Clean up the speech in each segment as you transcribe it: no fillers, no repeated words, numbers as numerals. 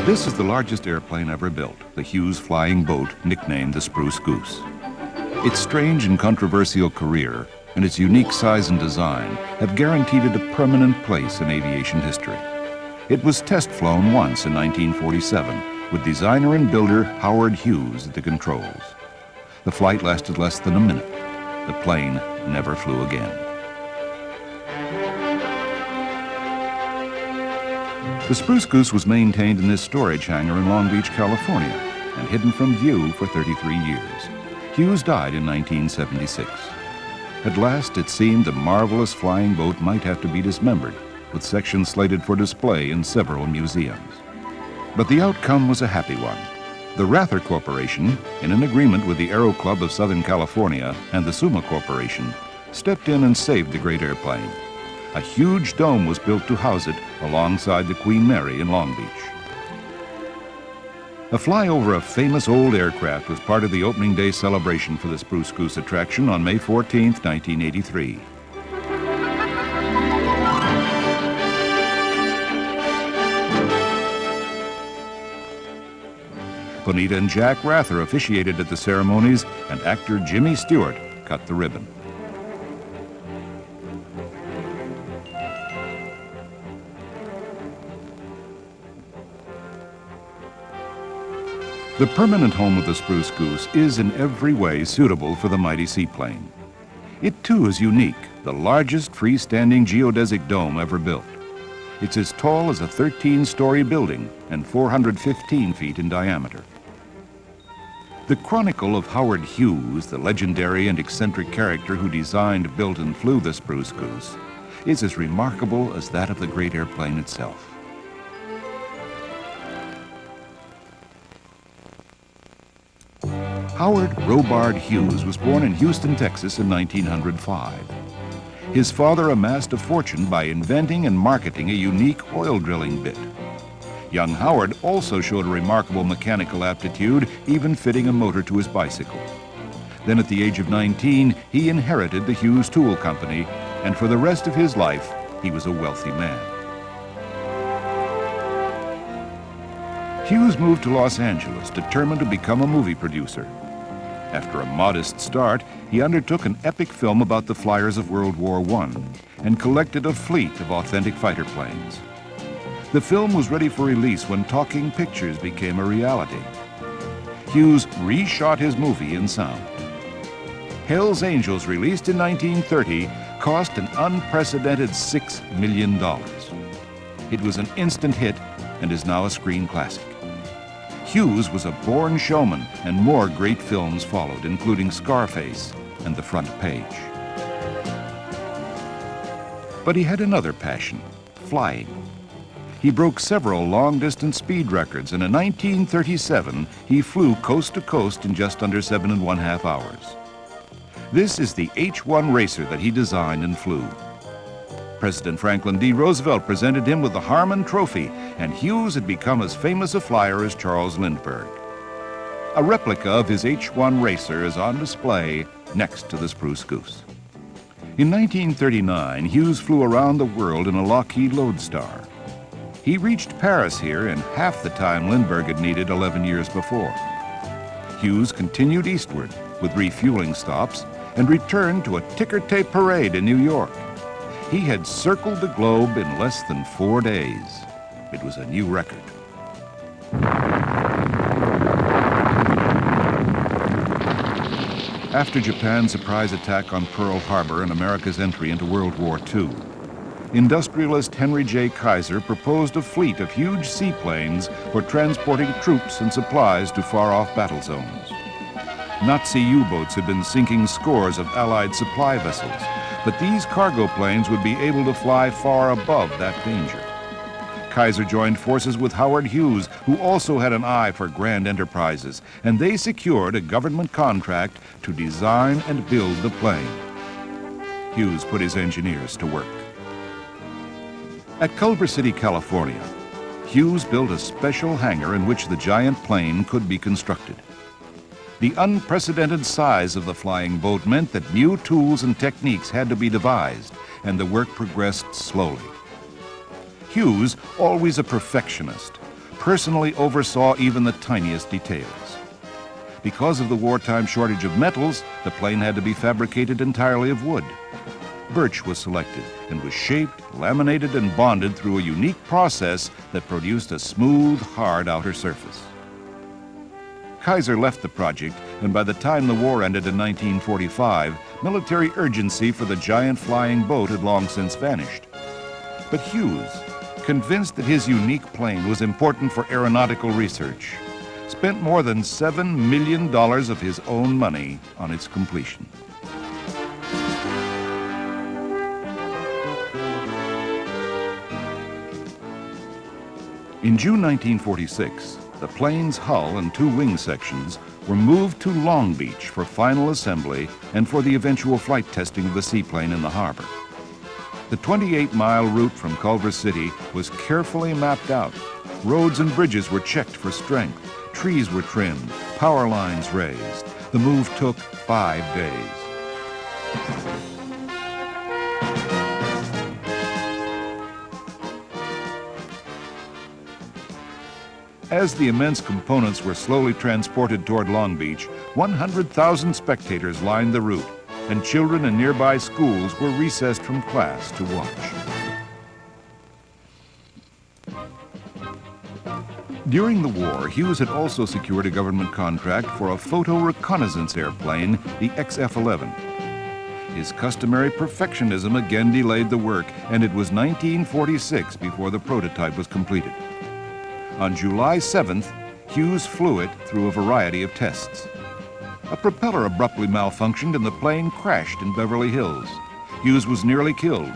This is the largest airplane ever built, the Hughes flying boat, nicknamed the Spruce Goose. Its strange and controversial career and its unique size and design have guaranteed it a permanent place in aviation history. It was test flown once in 1947 with designer and builder Howard Hughes at the controls. The flight lasted less than a minute. The plane never flew again. The Spruce Goose was maintained in this storage hangar in Long Beach, California, and hidden from view for 33 years. Hughes died in 1976. At last, it seemed the marvelous flying boat might have to be dismembered, with sections slated for display in several museums. But the outcome was a happy one. The Rather Corporation, in an agreement with the Aero Club of Southern California and the Suma Corporation, stepped in and saved the great airplane. A huge dome was built to house it alongside the Queen Mary in Long Beach. A flyover of famous old aircraft was part of the opening day celebration for the Spruce Goose attraction on May 14, 1983. Bonita and Jack Rather officiated at the ceremonies, and actor Jimmy Stewart cut the ribbon. The permanent home of the Spruce Goose is in every way suitable for the mighty seaplane. It too is unique, the largest freestanding geodesic dome ever built. It's as tall as a 13-story building and 415 feet in diameter. The chronicle of Howard Hughes, the legendary and eccentric character who designed, built, and flew the Spruce Goose, is as remarkable as that of the great airplane itself. Howard Robard Hughes was born in Houston, Texas in 1905. His father amassed a fortune by inventing and marketing a unique oil drilling bit. Young Howard also showed a remarkable mechanical aptitude, even fitting a motor to his bicycle. Then at the age of 19, he inherited the Hughes Tool Company, and for the rest of his life, he was a wealthy man. Hughes moved to Los Angeles, determined to become a movie producer. After a modest start, he undertook an epic film about the flyers of World War I and collected a fleet of authentic fighter planes. The film was ready for release when talking pictures became a reality. Hughes reshot his movie in sound. Hell's Angels, released in 1930, cost an unprecedented $6 million. It was an instant hit and is now a screen classic. Hughes was a born showman, and more great films followed, including Scarface and The Front Page. But he had another passion, flying. He broke several long-distance speed records, and in 1937, he flew coast to coast in just under 7.5 hours. This is the H-1 racer that he designed and flew. President Franklin D. Roosevelt presented him with the Harmon Trophy, and Hughes had become as famous a flyer as Charles Lindbergh. A replica of his H-1 racer is on display next to the Spruce Goose. In 1939, Hughes flew around the world in a Lockheed Lodestar. He reached Paris here in half the time Lindbergh had needed 11 years before. Hughes continued eastward with refueling stops and returned to a ticker tape parade in New York. He had circled the globe in less than 4 days. It was a new record. After Japan's surprise attack on Pearl Harbor and America's entry into World War II, industrialist Henry J. Kaiser proposed a fleet of huge seaplanes for transporting troops and supplies to far-off battle zones. Nazi U-boats had been sinking scores of Allied supply vessels, but these cargo planes would be able to fly far above that danger. Kaiser joined forces with Howard Hughes, who also had an eye for grand enterprises, and they secured a government contract to design and build the plane. Hughes put his engineers to work. At Culver City, California, Hughes built a special hangar in which the giant plane could be constructed. The unprecedented size of the flying boat meant that new tools and techniques had to be devised, and the work progressed slowly. Hughes, always a perfectionist, personally oversaw even the tiniest details. Because of the wartime shortage of metals, the plane had to be fabricated entirely of wood. Birch was selected and was shaped, laminated, and bonded through a unique process that produced a smooth, hard outer surface. Kaiser left the project, and by the time the war ended in 1945, military urgency for the giant flying boat had long since vanished. But Hughes, convinced that his unique plane was important for aeronautical research, spent more than $7 million of his own money on its completion. In June 1946, the plane's hull and two wing sections were moved to Long Beach for final assembly and for the eventual flight testing of the seaplane in the harbor. The 28-mile route from Culver City was carefully mapped out. Roads and bridges were checked for strength. Trees were trimmed, power lines raised. The move took 5 days. As the immense components were slowly transported toward Long Beach, 100,000 spectators lined the route, and children in nearby schools were recessed from class to watch. During the war, Hughes had also secured a government contract for a photo reconnaissance airplane, the XF-11. His customary perfectionism again delayed the work, and it was 1946 before the prototype was completed. On July 7th, Hughes flew it through a variety of tests. A propeller abruptly malfunctioned and the plane crashed in Beverly Hills. Hughes was nearly killed.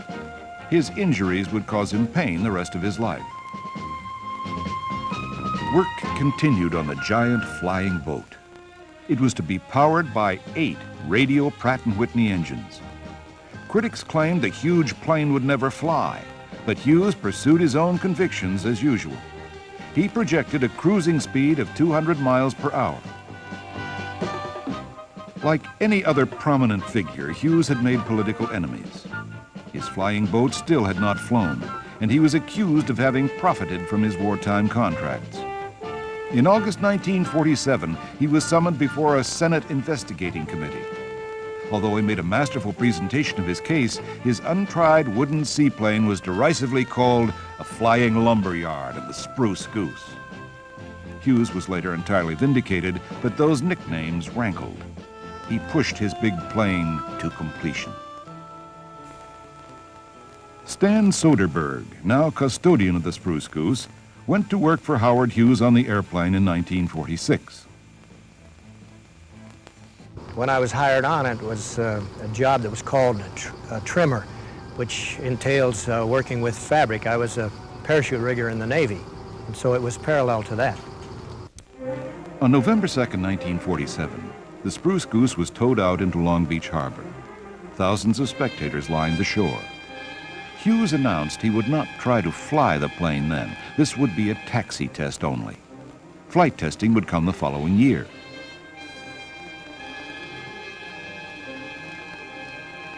His injuries would cause him pain the rest of his life. Work continued on the giant flying boat. It was to be powered by 8 radial Pratt & Whitney engines. Critics claimed the huge plane would never fly, but Hughes pursued his own convictions as usual. He projected a cruising speed of 200 miles per hour. Like any other prominent figure, Hughes had made political enemies. His flying boat still had not flown, and he was accused of having profited from his wartime contracts. In August 1947, he was summoned before a Senate investigating committee. Although he made a masterful presentation of his case, his untried wooden seaplane was derisively called a flying lumberyard and the Spruce Goose. Hughes was later entirely vindicated, but those nicknames rankled. He pushed his big plane to completion. Stan Soderberg, now custodian of the Spruce Goose, went to work for Howard Hughes on the airplane in 1946. When I was hired on, it was a job that was called a trimmer, which entails working with fabric. I was a parachute rigger in the Navy, and so it was parallel to that. On November 2nd, 1947, the Spruce Goose was towed out into Long Beach Harbor. Thousands of spectators lined the shore. Hughes announced he would not try to fly the plane then. This would be a taxi test only. Flight testing would come the following year.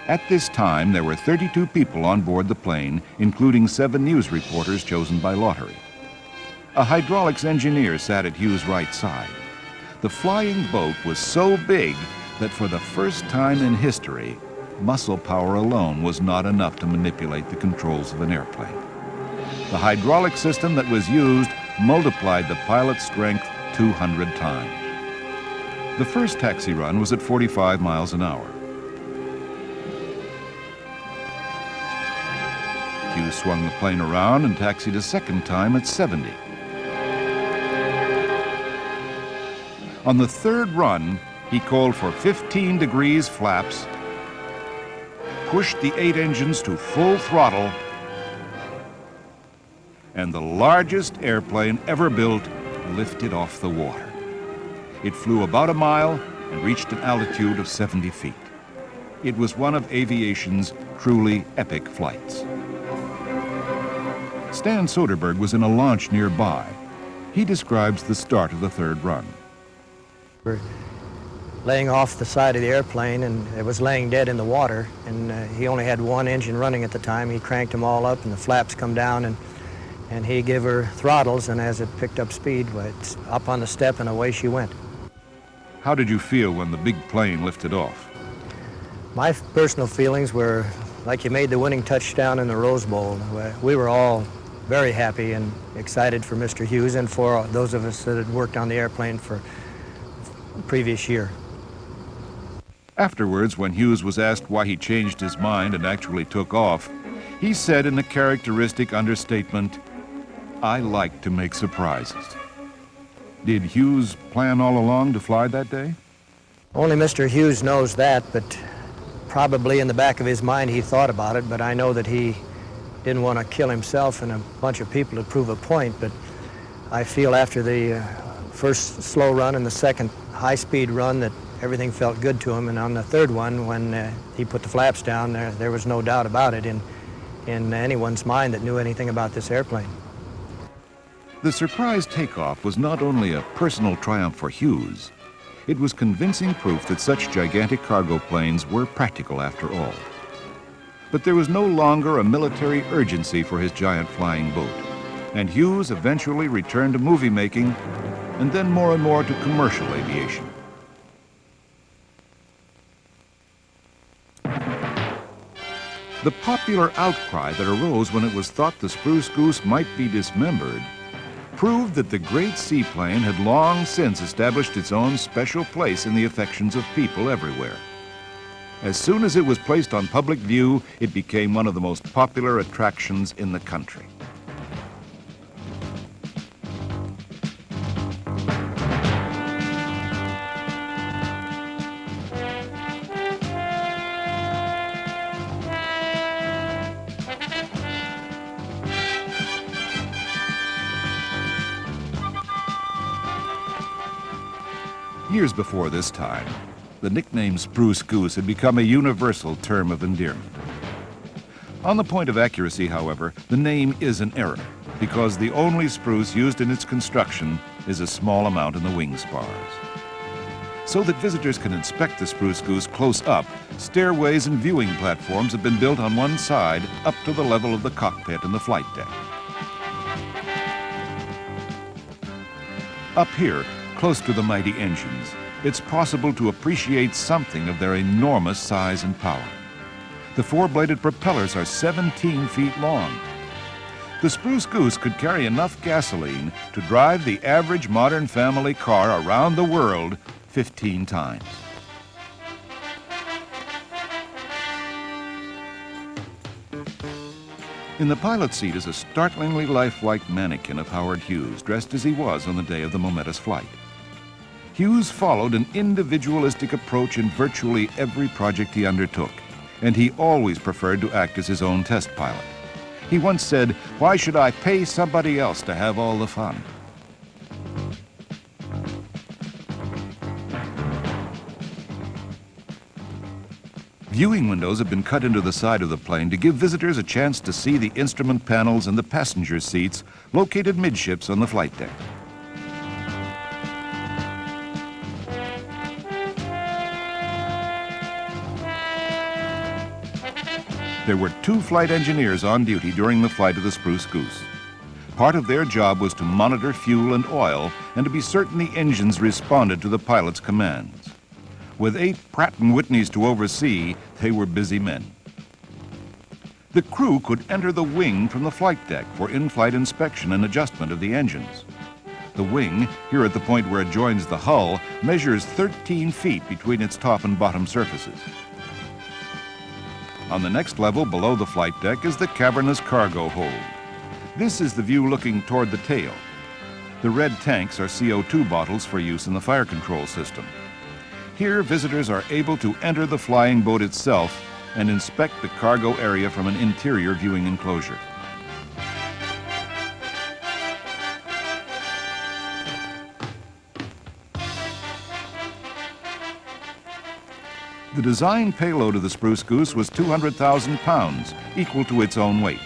At this time, there were 32 people on board the plane, including 7 news reporters chosen by lottery. A hydraulics engineer sat at Hughes' right side. The flying boat was so big that for the first time in history, muscle power alone was not enough to manipulate the controls of an airplane. The hydraulic system that was used multiplied the pilot's strength 200 times. The first taxi run was at 45 miles an hour. Hughes swung the plane around and taxied a second time at 70. On the third run, he called for 15 degrees flaps, pushed the 8 engines to full throttle, and the largest airplane ever built lifted off the water. It flew about a mile and reached an altitude of 70 feet. It was one of aviation's truly epic flights. Stan Soderberg was in a launch nearby. He describes the start of the third run. We're laying off the side of the airplane, and it was laying dead in the water, and he only had one engine running at the time. He cranked them all up, and the flaps come down, and and he gave her throttles, and as it picked up speed, it's up on the step and away she went. How did you feel when the big plane lifted off? My personal feelings were like you made the winning touchdown in the Rose Bowl. We were all very happy and excited for Mr. Hughes and for those of us that had worked on the airplane for the previous year. Afterwards, when Hughes was asked why he changed his mind and actually took off, he said in a characteristic understatement, "I like to make surprises." Did Hughes plan all along to fly that day? Only Mr. Hughes knows that, but probably in the back of his mind he thought about it, but I know that he didn't want to kill himself and a bunch of people to prove a point. But I feel after the first slow run and the second high-speed run that everything felt good to him, and on the third one, when he put the flaps down, there was no doubt about it in anyone's mind that knew anything about this airplane. The surprise takeoff was not only a personal triumph for Hughes, it was convincing proof that such gigantic cargo planes were practical after all. But there was no longer a military urgency for his giant flying boat, and Hughes eventually returned to movie making and then more and more to commercial aviation. The popular outcry that arose when it was thought the Spruce Goose might be dismembered proved that the great seaplane had long since established its own special place in the affections of people everywhere. As soon as it was placed on public view, it became one of the most popular attractions in the country. Years before this time, the nickname Spruce Goose had become a universal term of endearment. On the point of accuracy, however, the name is an error, because the only spruce used in its construction is a small amount in the wing spars. So that visitors can inspect the Spruce Goose close up, stairways and viewing platforms have been built on one side up to the level of the cockpit and the flight deck. Up here, close to the mighty engines, it's possible to appreciate something of their enormous size and power. The four-bladed propellers are 17 feet long. The Spruce Goose could carry enough gasoline to drive the average modern family car around the world 15 times. In the pilot's seat is a startlingly lifelike mannequin of Howard Hughes, dressed as he was on the day of the momentous flight. Hughes followed an individualistic approach in virtually every project he undertook, and he always preferred to act as his own test pilot. He once said, "Why should I pay somebody else to have all the fun?" Viewing windows have been cut into the side of the plane to give visitors a chance to see the instrument panels and the passenger seats located midships on the flight deck. There were 2 flight engineers on duty during the flight of the Spruce Goose. Part of their job was to monitor fuel and oil and to be certain the engines responded to the pilot's commands. With 8 Pratt & Whitneys to oversee, they were busy men. The crew could enter the wing from the flight deck for in-flight inspection and adjustment of the engines. The wing, here at the point where it joins the hull, measures 13 feet between its top and bottom surfaces. On the next level below the flight deck is the cavernous cargo hold. This is the view looking toward the tail. The red tanks are CO2 bottles for use in the fire control system. Here, visitors are able to enter the flying boat itself and inspect the cargo area from an interior viewing enclosure. The design payload of the Spruce Goose was 200,000 pounds, equal to its own weight.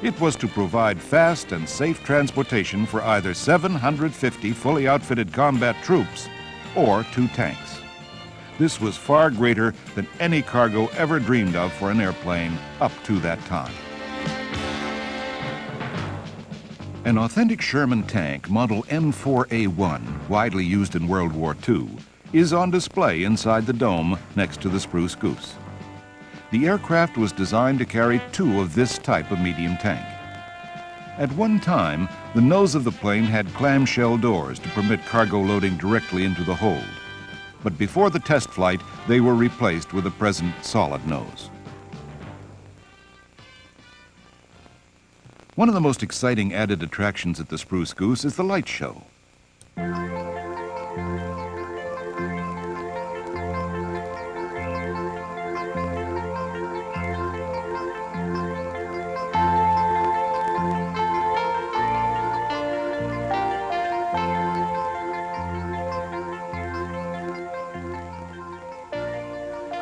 It was to provide fast and safe transportation for either 750 fully outfitted combat troops or 2 tanks. This was far greater than any cargo ever dreamed of for an airplane up to that time. An authentic Sherman tank, model M4A1, widely used in World War II, is on display inside the dome next to the Spruce Goose. The aircraft was designed to carry 2 of this type of medium tank. At one time, the nose of the plane had clamshell doors to permit cargo loading directly into the hold. But before the test flight, they were replaced with the present solid nose. One of the most exciting added attractions at the Spruce Goose is the light show.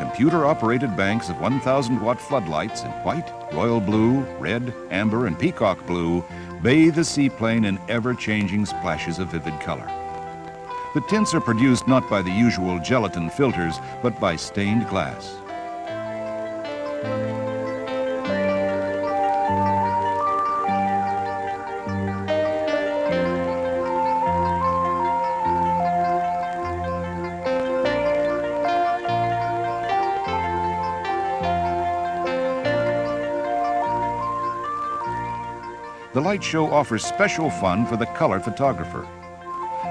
Computer-operated banks of 1,000-watt floodlights in white, royal blue, red, amber, and peacock blue bathe the seaplane in ever-changing splashes of vivid color. The tints are produced not by the usual gelatin filters, but by stained glass. The light show offers special fun for the color photographer.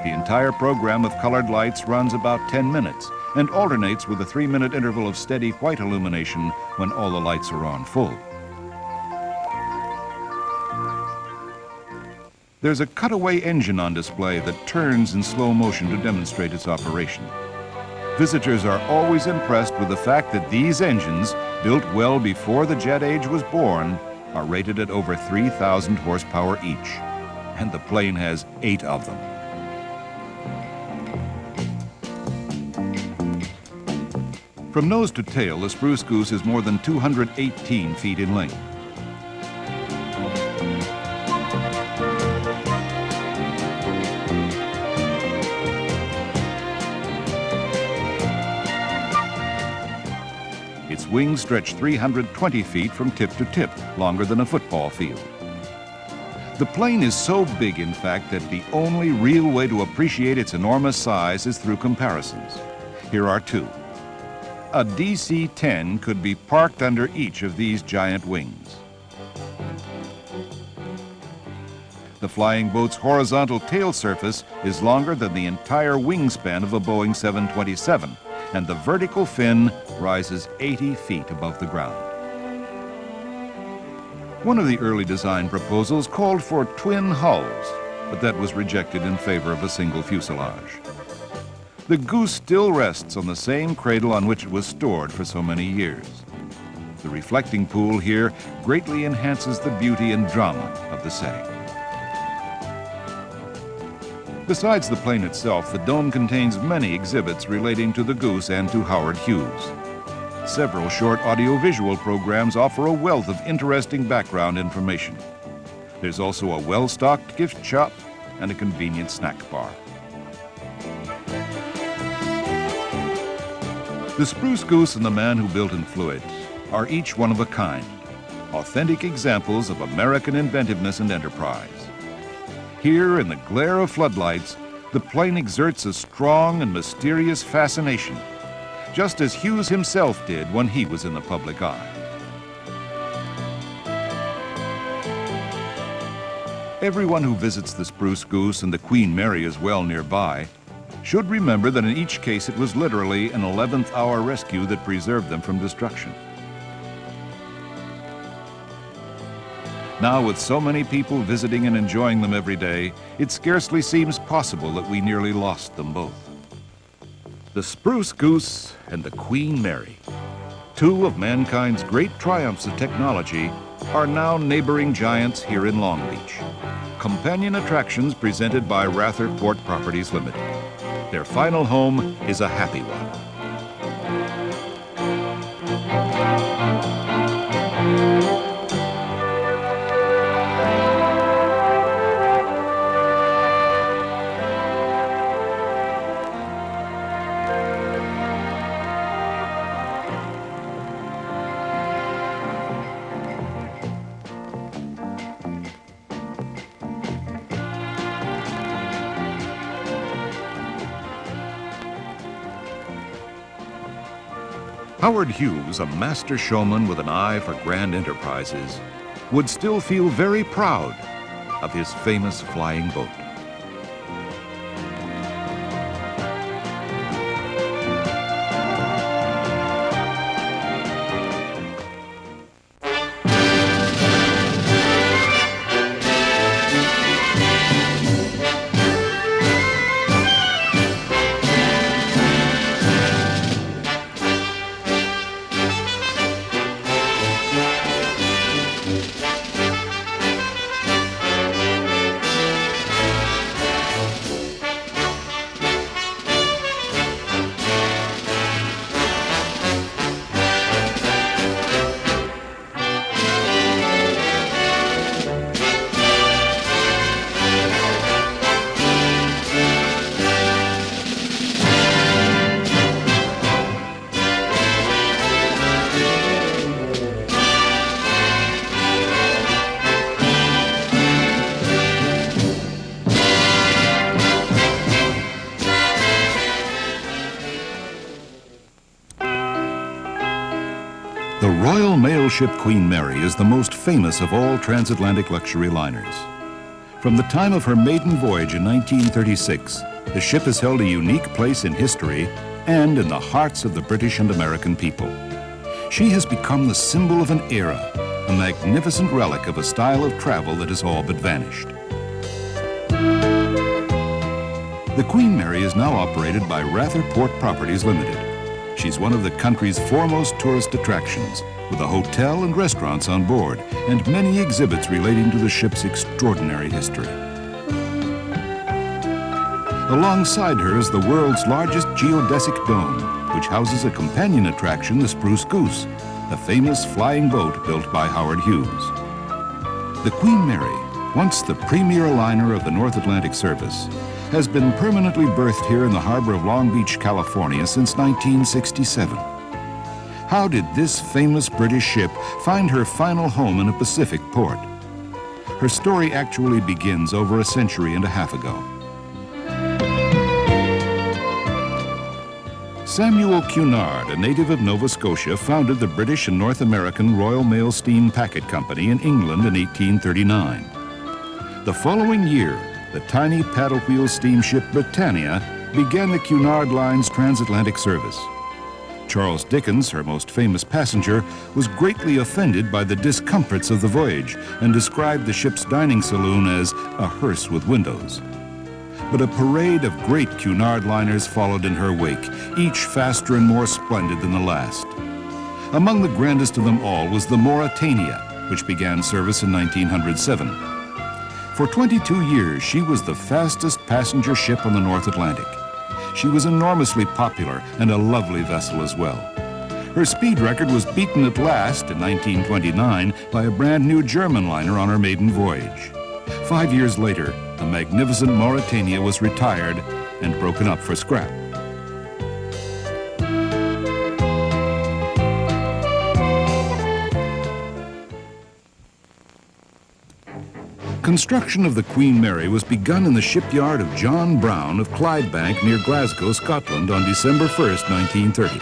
The entire program of colored lights runs about 10 minutes and alternates with a 3-minute interval of steady white illumination when all the lights are on full. There's a cutaway engine on display that turns in slow motion to demonstrate its operation. Visitors are always impressed with the fact that these engines, built well before the jet age was born, are rated at over 3,000 horsepower each, and the plane has 8 of them. From nose to tail, the Spruce Goose is more than 218 feet in length. Its wings stretch 320 feet from tip to tip, longer than a football field. The plane is so big, in fact, that the only real way to appreciate its enormous size is through comparisons. Here are 2. A DC-10 could be parked under each of these giant wings. The flying boat's horizontal tail surface is longer than the entire wingspan of a Boeing 727, and the vertical fin rises 80 feet above the ground. One of the early design proposals called for twin hulls, but that was rejected in favor of a single fuselage. The Goose still rests on the same cradle on which it was stored for so many years. The reflecting pool here greatly enhances the beauty and drama of the setting. Besides the plane itself, the dome contains many exhibits relating to the Goose and to Howard Hughes. Several short audiovisual programs offer a wealth of interesting background information. There's also a well-stocked gift shop and a convenient snack bar. The Spruce Goose and the man who built and flew it are each one of a kind, authentic examples of American inventiveness and enterprise. Here, in the glare of floodlights, the plane exerts a strong and mysterious fascination, just as Hughes himself did when he was in the public eye. Everyone who visits the Spruce Goose and the Queen Mary as well nearby should remember that in each case it was literally an 11th hour rescue that preserved them from destruction. Now, with so many people visiting and enjoying them every day, it scarcely seems possible that we nearly lost them both. The Spruce Goose and the Queen Mary, 2 of mankind's great triumphs of technology, are now neighboring giants here in Long Beach. Companion attractions presented by Rather Port Properties Limited. Their final home is a happy one. Howard Hughes, a master showman with an eye for grand enterprises, would still feel very proud of his famous flying boat. The Royal Mail ship Queen Mary is the most famous of all transatlantic luxury liners. From the time of her maiden voyage in 1936, the ship has held a unique place in history and in the hearts of the British and American people. She has become the symbol of an era, a magnificent relic of a style of travel that has all but vanished. The Queen Mary is now operated by Rather Port Properties Limited. She's one of the country's foremost tourist attractions, with a hotel and restaurants on board and many exhibits relating to the ship's extraordinary history. Alongside her is the world's largest geodesic dome, which houses a companion attraction, the Spruce Goose, a famous flying boat built by Howard Hughes. The Queen Mary, once the premier liner of the North Atlantic Service, has been permanently berthed here in the harbor of Long Beach, California since 1967. How did this famous British ship find her final home in a Pacific port? Her story actually begins over a century and a half ago. Samuel Cunard, a native of Nova Scotia, founded the British and North American Royal Mail Steam Packet Company in England in 1839. The following year, the tiny paddle wheel steamship Britannia began the Cunard Line's transatlantic service. Charles Dickens, her most famous passenger, was greatly offended by the discomforts of the voyage and described the ship's dining saloon as a hearse with windows. But a parade of great Cunard liners followed in her wake, each faster and more splendid than the last. Among the grandest of them all was the Mauretania, which began service in 1907. For 22 years, she was the fastest passenger ship on the North Atlantic. She was enormously popular and a lovely vessel as well. Her speed record was beaten at last in 1929 by a brand new German liner on her maiden voyage. 5 years later, the magnificent Mauretania was retired and broken up for scrap. Construction of the Queen Mary was begun in the shipyard of John Brown of Clydebank near Glasgow, Scotland on December 1st, 1930.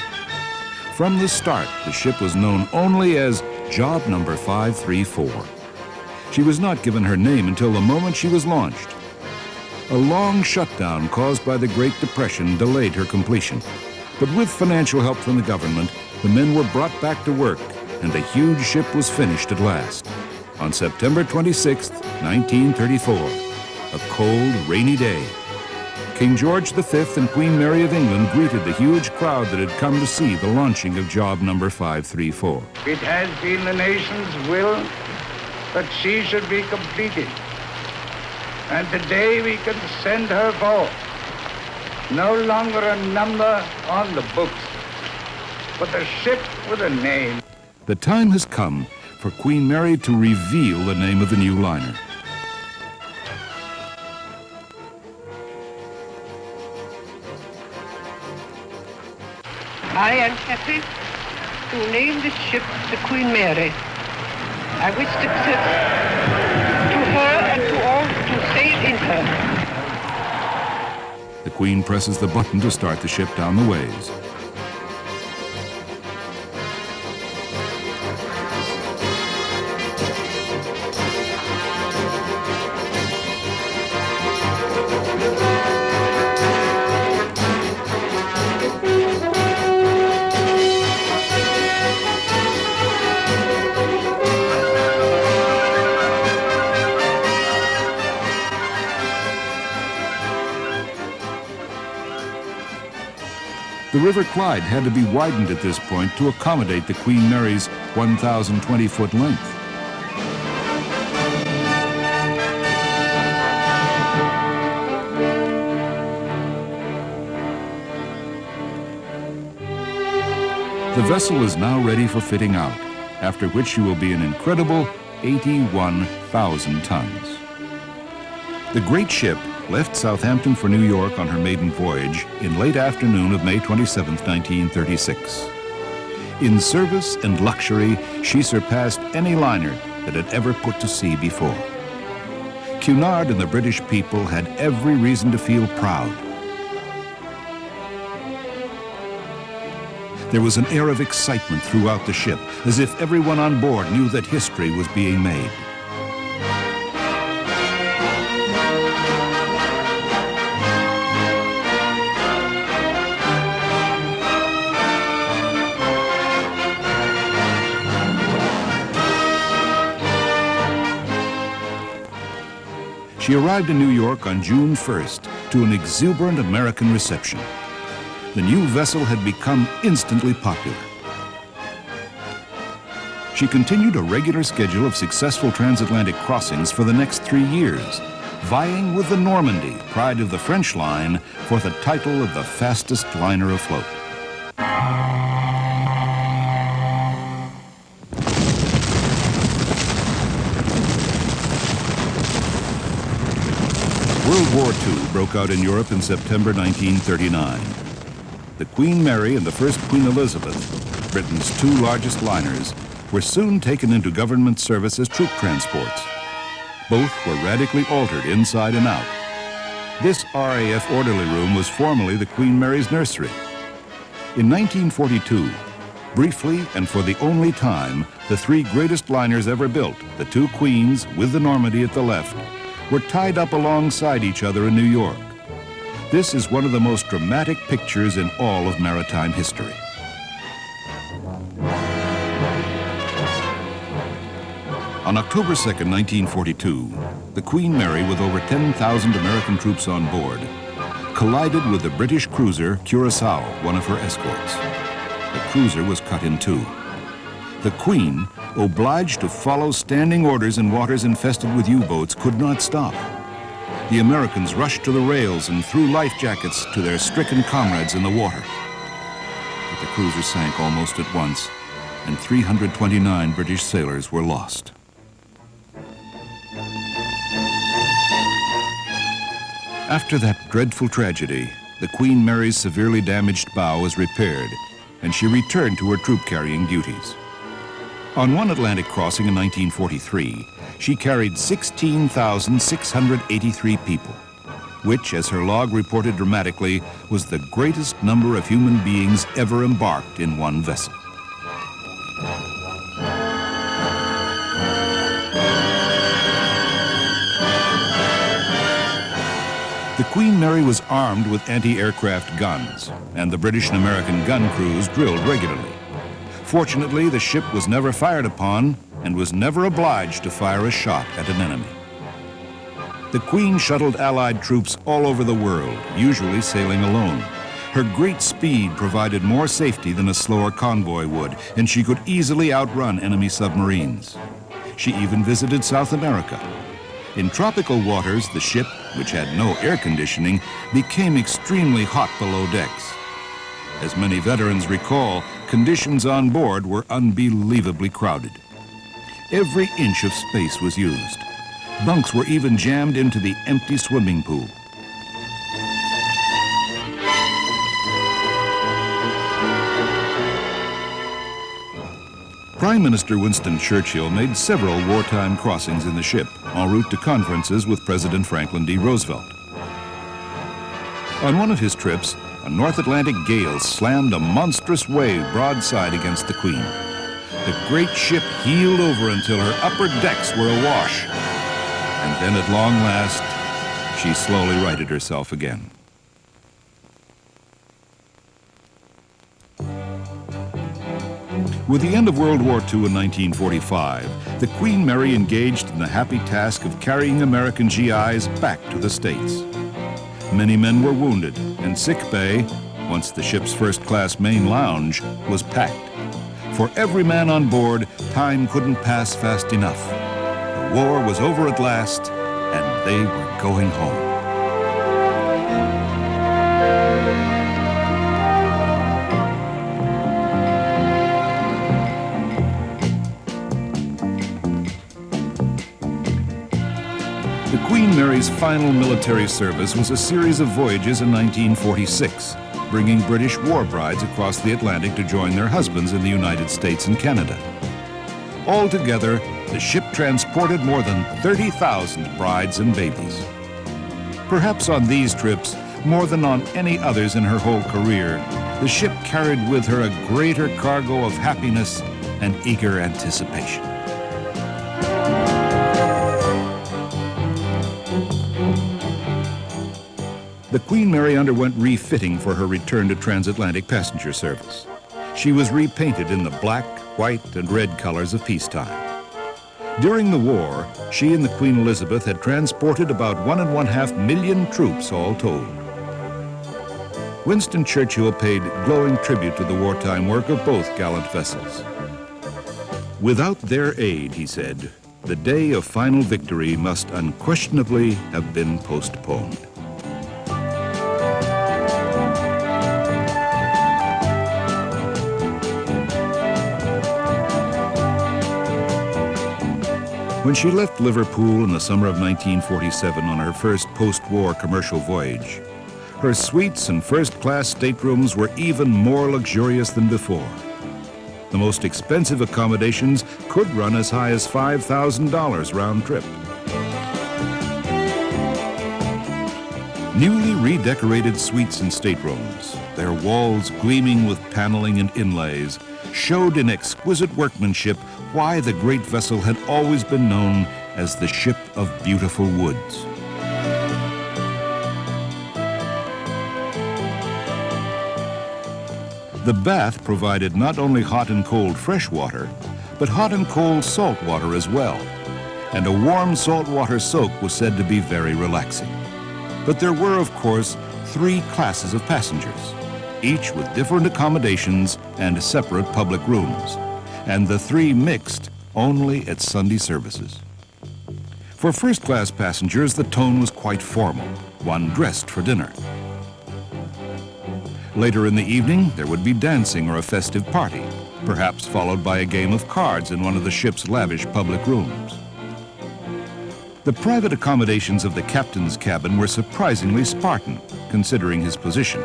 From the start, the ship was known only as Job Number 534. She was not given her name until the moment she was launched. A long shutdown caused by the Great Depression delayed her completion. But with financial help from the government, the men were brought back to work, and the huge ship was finished at last. On September 26, 1934, a cold, rainy day, King George V and Queen Mary of England greeted the huge crowd that had come to see the launching of Job Number 534. It has been the nation's will that she should be completed, and today we can send her forth, no longer a number on the books, but a ship with a name. The time has come for Queen Mary to reveal the name of the new liner. I am happy to name this ship the Queen Mary. I wish success to her and to all who sail in her. The Queen presses the button to start the ship down the ways. The River Clyde had to be widened at this point to accommodate the Queen Mary's 1,020-foot length. The vessel is now ready for fitting out, after which she will be an incredible 81,000 tons. The great ship left Southampton for New York on her maiden voyage in late afternoon of May 27, 1936. In service and luxury, she surpassed any liner that had ever put to sea before. Cunard and the British people had every reason to feel proud. There was an air of excitement throughout the ship, as if everyone on board knew that history was being made. She arrived in New York on June 1st to an exuberant American reception. The new vessel had become instantly popular. She continued a regular schedule of successful transatlantic crossings for the next 3 years, vying with the Normandy, pride of the French line, for the title of the fastest liner afloat. World War II broke out in Europe in September 1939. The Queen Mary and the first Queen Elizabeth, Britain's 2 largest liners, were soon taken into government service as troop transports. Both were radically altered inside and out. This RAF orderly room was formerly the Queen Mary's nursery. In 1942, briefly and for the only time, the 3 greatest liners ever built, the 2 Queens with the Normandy at the left, were tied up alongside each other in New York. This is one of the most dramatic pictures in all of maritime history. On October 2nd, 1942, the Queen Mary, with over 10,000 American troops on board, collided with the British cruiser Curaçao, one of her escorts. The cruiser was cut in 2. The Queen, obliged to follow standing orders in waters infested with U-boats, could not stop. The Americans rushed to the rails and threw life jackets to their stricken comrades in the water. But the cruiser sank almost at once, and 329 British sailors were lost. After that dreadful tragedy, the Queen Mary's severely damaged bow was repaired, and she returned to her troop-carrying duties. On one Atlantic crossing in 1943, she carried 16,683 people, which, as her log reported dramatically, was the greatest number of human beings ever embarked in one vessel. The Queen Mary was armed with anti-aircraft guns, and the British and American gun crews drilled regularly. Fortunately, the ship was never fired upon and was never obliged to fire a shot at an enemy. The Queen shuttled Allied troops all over the world, usually sailing alone. Her great speed provided more safety than a slower convoy would, and she could easily outrun enemy submarines. She even visited South America. In tropical waters, the ship, which had no air conditioning, became extremely hot below decks. As many veterans recall, conditions on board were unbelievably crowded. Every inch of space was used. Bunks were even jammed into the empty swimming pool. Prime Minister Winston Churchill made several wartime crossings in the ship, en route to conferences with President Franklin D. Roosevelt. On one of his trips, a North Atlantic gale slammed a monstrous wave broadside against the Queen. The great ship heeled over until her upper decks were awash. And then at long last, she slowly righted herself again. With the end of World War II in 1945, the Queen Mary engaged in the happy task of carrying American GIs back to the States. Many men were wounded, and sick bay, once the ship's first-class main lounge was packed. For every man on board, time couldn't pass fast enough. The war was over at last, and they were going home. The Queen Mary's final military service was a series of voyages in 1946, bringing British war brides across the Atlantic to join their husbands in the United States and Canada. Altogether, the ship transported more than 30,000 brides and babies. Perhaps on these trips, more than on any others in her whole career, the ship carried with her a greater cargo of happiness and eager anticipation. The Queen Mary underwent refitting for her return to transatlantic passenger service. She was repainted in the black, white, and red colors of peacetime. During the war, she and the Queen Elizabeth had transported about 1.5 million troops all told. Winston Churchill paid glowing tribute to the wartime work of both gallant vessels. Without their aid, he said, the day of final victory must unquestionably have been postponed. When she left Liverpool in the summer of 1947 on her first post-war commercial voyage, her suites and first-class staterooms were even more luxurious than before. The most expensive accommodations could run as high as $5,000 round trip. Newly redecorated suites and staterooms, their walls gleaming with paneling and inlays, showed in exquisite workmanship why the great vessel had always been known as the Ship of Beautiful Woods. The bath provided not only hot and cold fresh water, but hot and cold salt water as well. And a warm saltwater soak was said to be very relaxing. But there were, of course, 3 classes of passengers, each with different accommodations and separate public rooms, and the 3 mixed only at Sunday services. For first-class passengers, the tone was quite formal. One dressed for dinner. Later in the evening, there would be dancing or a festive party, perhaps followed by a game of cards in one of the ship's lavish public rooms. The private accommodations of the captain's cabin were surprisingly Spartan, considering his position.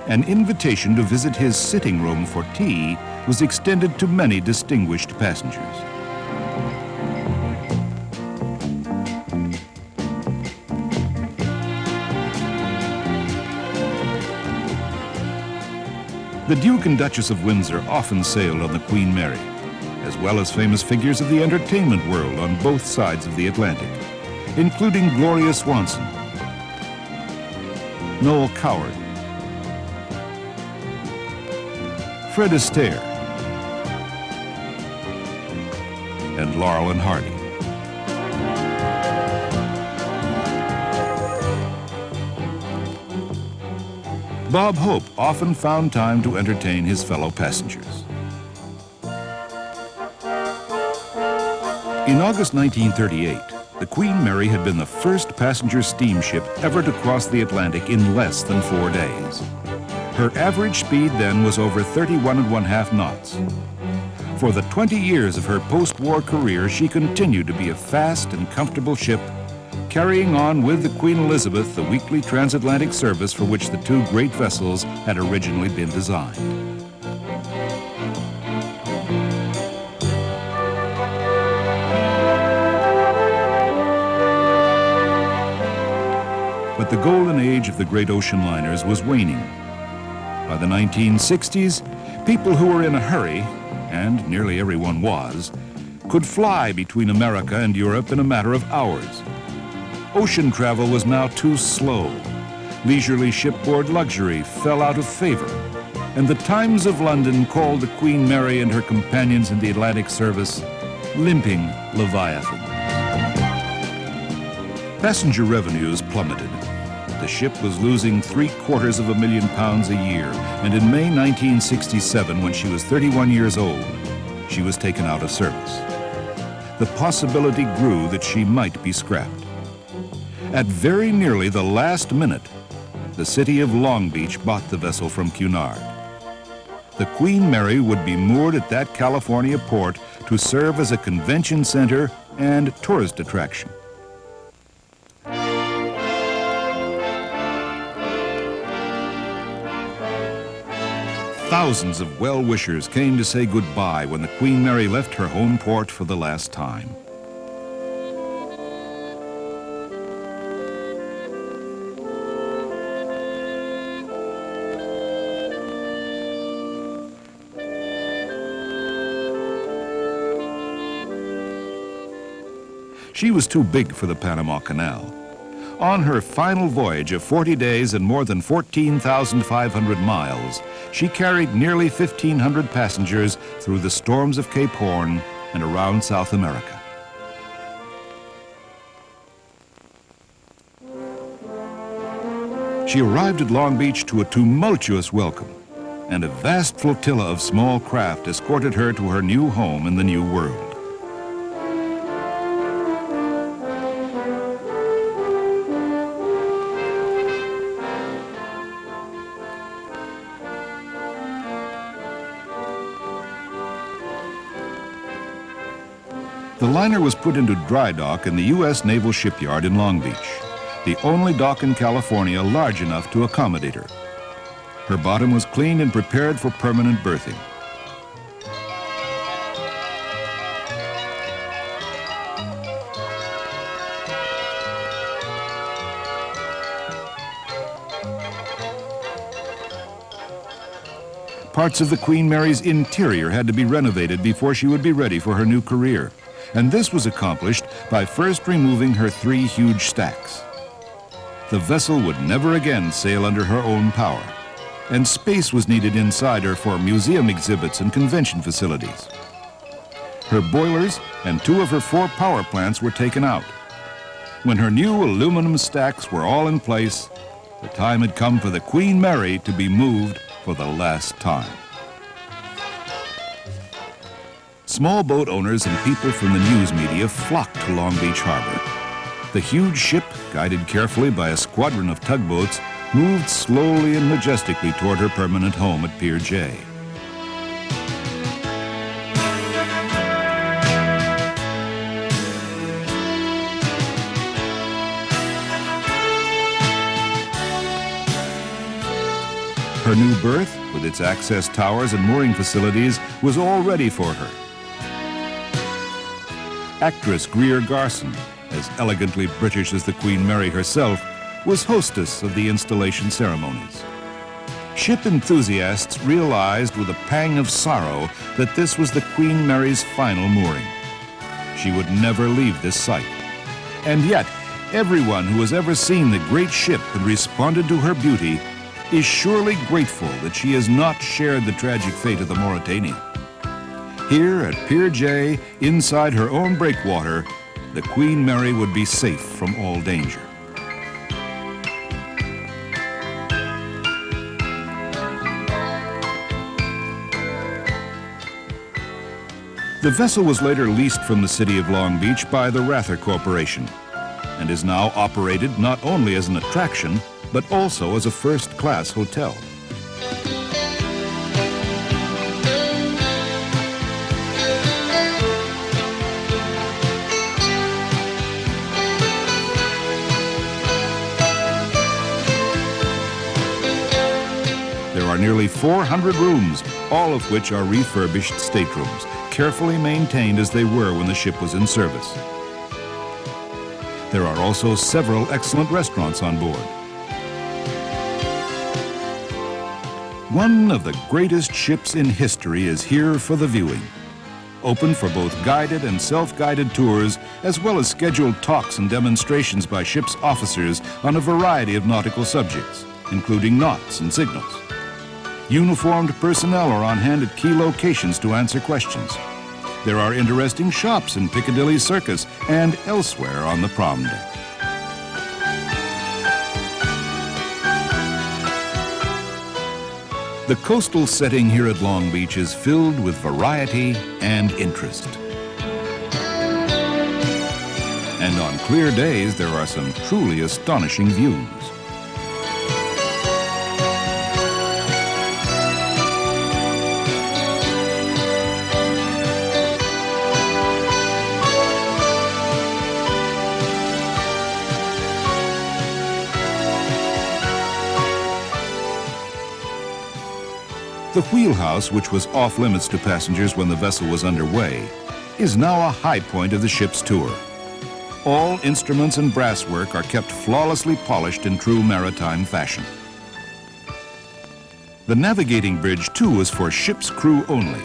An invitation to visit his sitting room for tea was extended to many distinguished passengers. The Duke and Duchess of Windsor often sailed on the Queen Mary, as well as famous figures of the entertainment world on both sides of the Atlantic, including Gloria Swanson, Noel Coward, Fred Astaire, and Laurel and Hardy. Bob Hope often found time to entertain his fellow passengers. In August 1938, the Queen Mary had been the first passenger steamship ever to cross the Atlantic in less than 4 days. Her average speed then was over 31.5 knots. For the 20 years of her post-war career, she continued to be a fast and comfortable ship, carrying on with the Queen Elizabeth the weekly transatlantic service for which the 2 great vessels had originally been designed. But the golden age of the great ocean liners was waning. By the 1960s, people who were in a hurry, and nearly everyone was, could fly between America and Europe in a matter of hours. Ocean travel was now too slow. Leisurely shipboard luxury fell out of favor, and the Times of London called the Queen Mary and her companions in the Atlantic service limping leviathans. Passenger revenues plummeted. The ship was losing £750,000 a year, and in May 1967, when she was 31 years old, she was taken out of service. The possibility grew that she might be scrapped. At very nearly the last minute, the city of Long Beach bought the vessel from Cunard. The Queen Mary would be moored at that California port to serve as a convention center and tourist attraction. Thousands of well-wishers came to say goodbye when the Queen Mary left her home port for the last time. She was too big for the Panama Canal. On her final voyage of 40 days and more than 14,500 miles, she carried nearly 1,500 passengers through the storms of Cape Horn and around South America. She arrived at Long Beach to a tumultuous welcome, and a vast flotilla of small craft escorted her to her new home in the New World. The liner was put into dry dock in the U.S. Naval Shipyard in Long Beach, the only dock in California large enough to accommodate her. Her bottom was cleaned and prepared for permanent berthing. Parts of the Queen Mary's interior had to be renovated before she would be ready for her new career. And this was accomplished by first removing her 3 huge stacks. The vessel would never again sail under her own power, and space was needed inside her for museum exhibits and convention facilities. Her boilers and 2 of her 4 power plants were taken out. When her new aluminum stacks were all in place, the time had come for the Queen Mary to be moved for the last time. Small boat owners and people from the news media flocked to Long Beach Harbor. The huge ship, guided carefully by a squadron of tugboats, moved slowly and majestically toward her permanent home at Pier J. Her new berth, with its access towers and mooring facilities, was all ready for her. Actress Greer Garson, as elegantly British as the Queen Mary herself, was hostess of the installation ceremonies. Ship enthusiasts realized with a pang of sorrow that this was the Queen Mary's final mooring. She would never leave this site. And yet, everyone who has ever seen the great ship and responded to her beauty is surely grateful that she has not shared the tragic fate of the Mauritania. Here at Pier J, inside her own breakwater, the Queen Mary would be safe from all danger. The vessel was later leased from the city of Long Beach by the Rather Corporation and is now operated not only as an attraction, but also as a first-class hotel. There are nearly 400 rooms, all of which are refurbished staterooms, carefully maintained as they were when the ship was in service. There are also several excellent restaurants on board. One of the greatest ships in history is here for the viewing. Open for both guided and self-guided tours, as well as scheduled talks and demonstrations by ship's officers on a variety of nautical subjects, including knots and signals. Uniformed personnel are on hand at key locations to answer questions. There are interesting shops in Piccadilly Circus and elsewhere on the prom deck. The coastal setting here at Long Beach is filled with variety and interest. And on clear days, there are some truly astonishing views. The wheelhouse, which was off limits to passengers when the vessel was underway, is now a high point of the ship's tour. All instruments and brasswork are kept flawlessly polished in true maritime fashion. The navigating bridge, too, was for ship's crew only.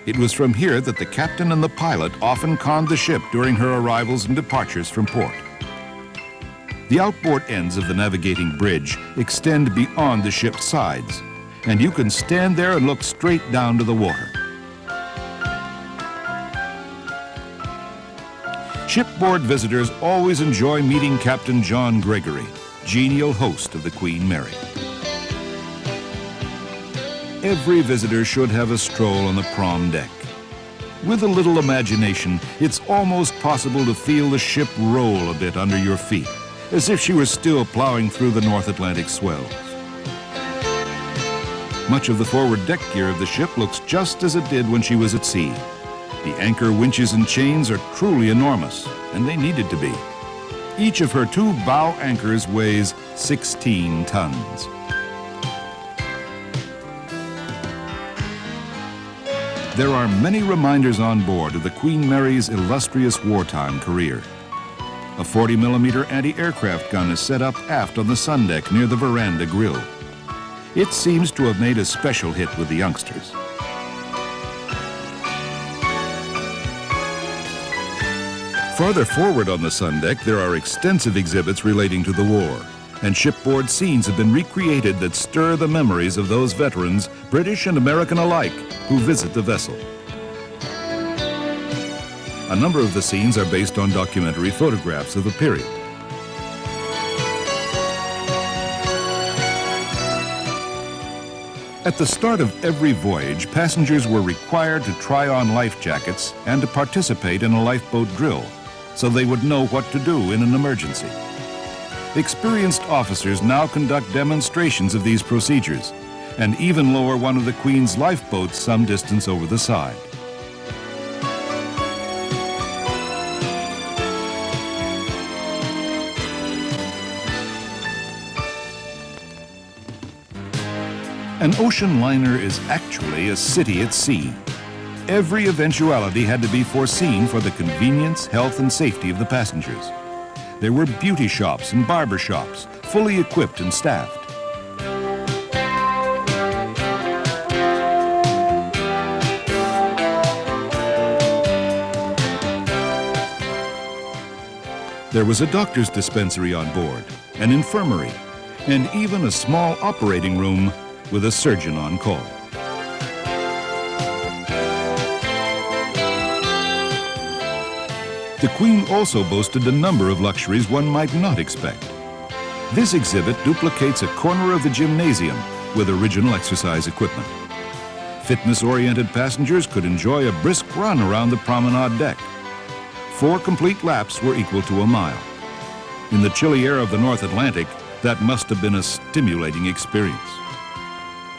It was from here that the captain and the pilot often conned the ship during her arrivals and departures from port. The outboard ends of the navigating bridge extend beyond the ship's sides, and you can stand there and look straight down to the water. Shipboard visitors always enjoy meeting Captain John Gregory, genial host of the Queen Mary. Every visitor should have a stroll on the prom deck. With a little imagination, it's almost possible to feel the ship roll a bit under your feet, as if she were still plowing through the North Atlantic swells. Much of the forward deck gear of the ship looks just as it did when she was at sea. The anchor winches and chains are truly enormous, and they needed to be. Each of her two bow anchors weighs 16 tons. There are many reminders on board of the Queen Mary's illustrious wartime career. A 40mm anti-aircraft gun is set up aft on the sun deck near the veranda grill. It seems to have made a special hit with the youngsters. Farther forward on the sun deck, there are extensive exhibits relating to the war, and shipboard scenes have been recreated that stir the memories of those veterans, British and American alike, who visit the vessel. A number of the scenes are based on documentary photographs of the period. At the start of every voyage, passengers were required to try on life jackets and to participate in a lifeboat drill, so they would know what to do in an emergency. Experienced officers now conduct demonstrations of these procedures and even lower one of the Queen's lifeboats some distance over the side. An ocean liner is actually a city at sea. Every eventuality had to be foreseen for the convenience, health, and safety of the passengers. There were beauty shops and barber shops, fully equipped and staffed. There was a doctor's dispensary on board, an infirmary, and even a small operating room with a surgeon on call. The Queen also boasted a number of luxuries one might not expect. This exhibit duplicates a corner of the gymnasium with original exercise equipment. Fitness-oriented passengers could enjoy a brisk run around the promenade deck. 4 complete laps were equal to a mile. In the chilly air of the North Atlantic, that must have been a stimulating experience.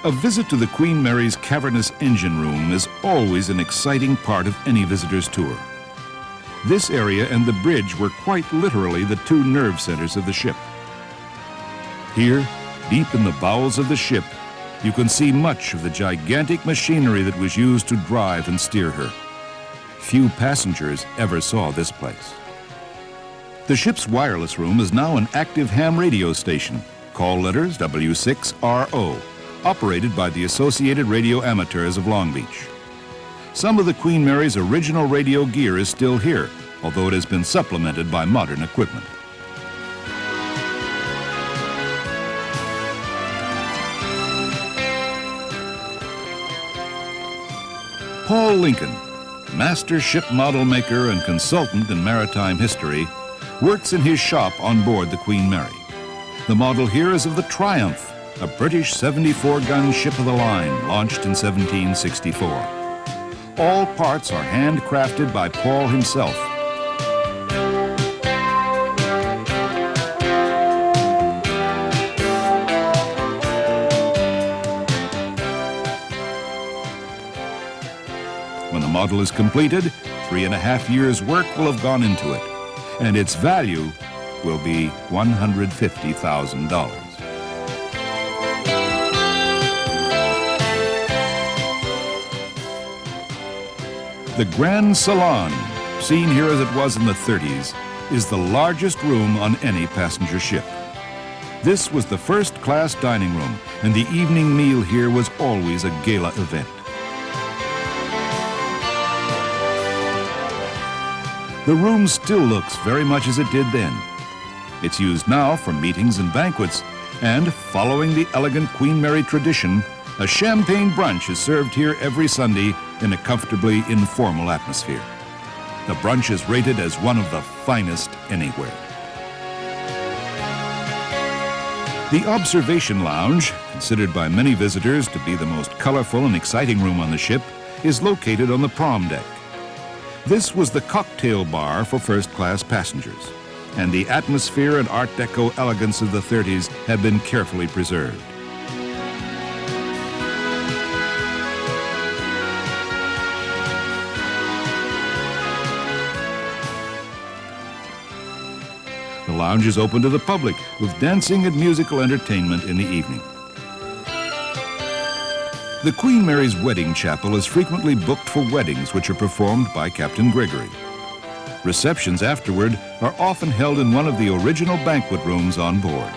A visit to the Queen Mary's cavernous engine room is always an exciting part of any visitor's tour. This area and the bridge were quite literally the 2 nerve centers of the ship. Here, deep in the bowels of the ship, you can see much of the gigantic machinery that was used to drive and steer her. Few passengers ever saw this place. The ship's wireless room is now an active ham radio station, call letters W6RO, operated by the Associated Radio Amateurs of Long Beach. Some of the Queen Mary's original radio gear is still here, although it has been supplemented by modern equipment. Paul Lincoln, master ship model maker and consultant in maritime history, works in his shop on board the Queen Mary. The model here is of the Triumph, a British 74-gun ship of the line launched in 1764. All parts are handcrafted by Paul himself. When the model is completed, 3.5 years' work will have gone into it, and its value will be $150,000. The Grand Salon, seen here as it was in the 30s, is the largest room on any passenger ship. This was the first-class dining room, and the evening meal here was always a gala event. The room still looks very much as it did then. It's used now for meetings and banquets, and following the elegant Queen Mary tradition, a champagne brunch is served here every Sunday in a comfortably informal atmosphere. The brunch is rated as one of the finest anywhere. The observation lounge, considered by many visitors to be the most colorful and exciting room on the ship, is located on the prom deck. This was the cocktail bar for first-class passengers, and the atmosphere and Art Deco elegance of the 30s have been carefully preserved. The lounge is open to the public, with dancing and musical entertainment in the evening. The Queen Mary's Wedding Chapel is frequently booked for weddings which are performed by Captain Gregory. Receptions afterward are often held in one of the original banquet rooms on board.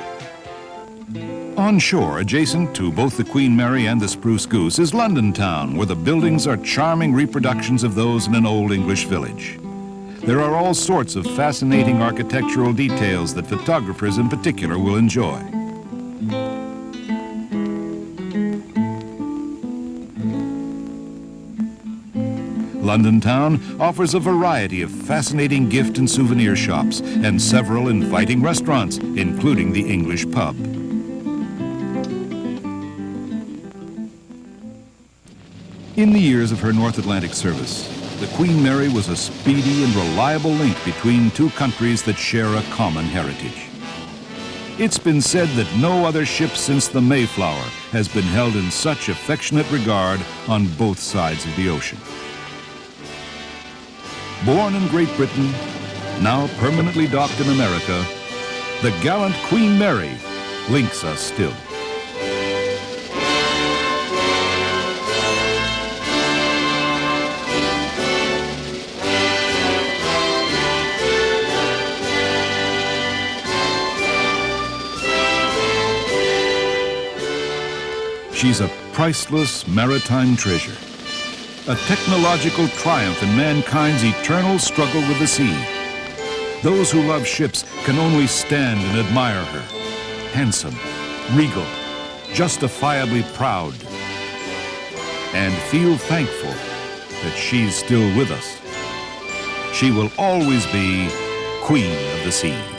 On shore, adjacent to both the Queen Mary and the Spruce Goose, is London Town, where the buildings are charming reproductions of those in an old English village. There are all sorts of fascinating architectural details that photographers in particular will enjoy. London Town offers a variety of fascinating gift and souvenir shops and several inviting restaurants, including the English pub. In the years of her North Atlantic service, the Queen Mary was a speedy and reliable link between two countries that share a common heritage. It's been said that no other ship since the Mayflower has been held in such affectionate regard on both sides of the ocean. Born in Great Britain, now permanently docked in America, the gallant Queen Mary links us still. She's a priceless maritime treasure, a technological triumph in mankind's eternal struggle with the sea. Those who love ships can only stand and admire her. Handsome, regal, justifiably proud, and feel thankful that she's still with us. She will always be Queen of the Sea.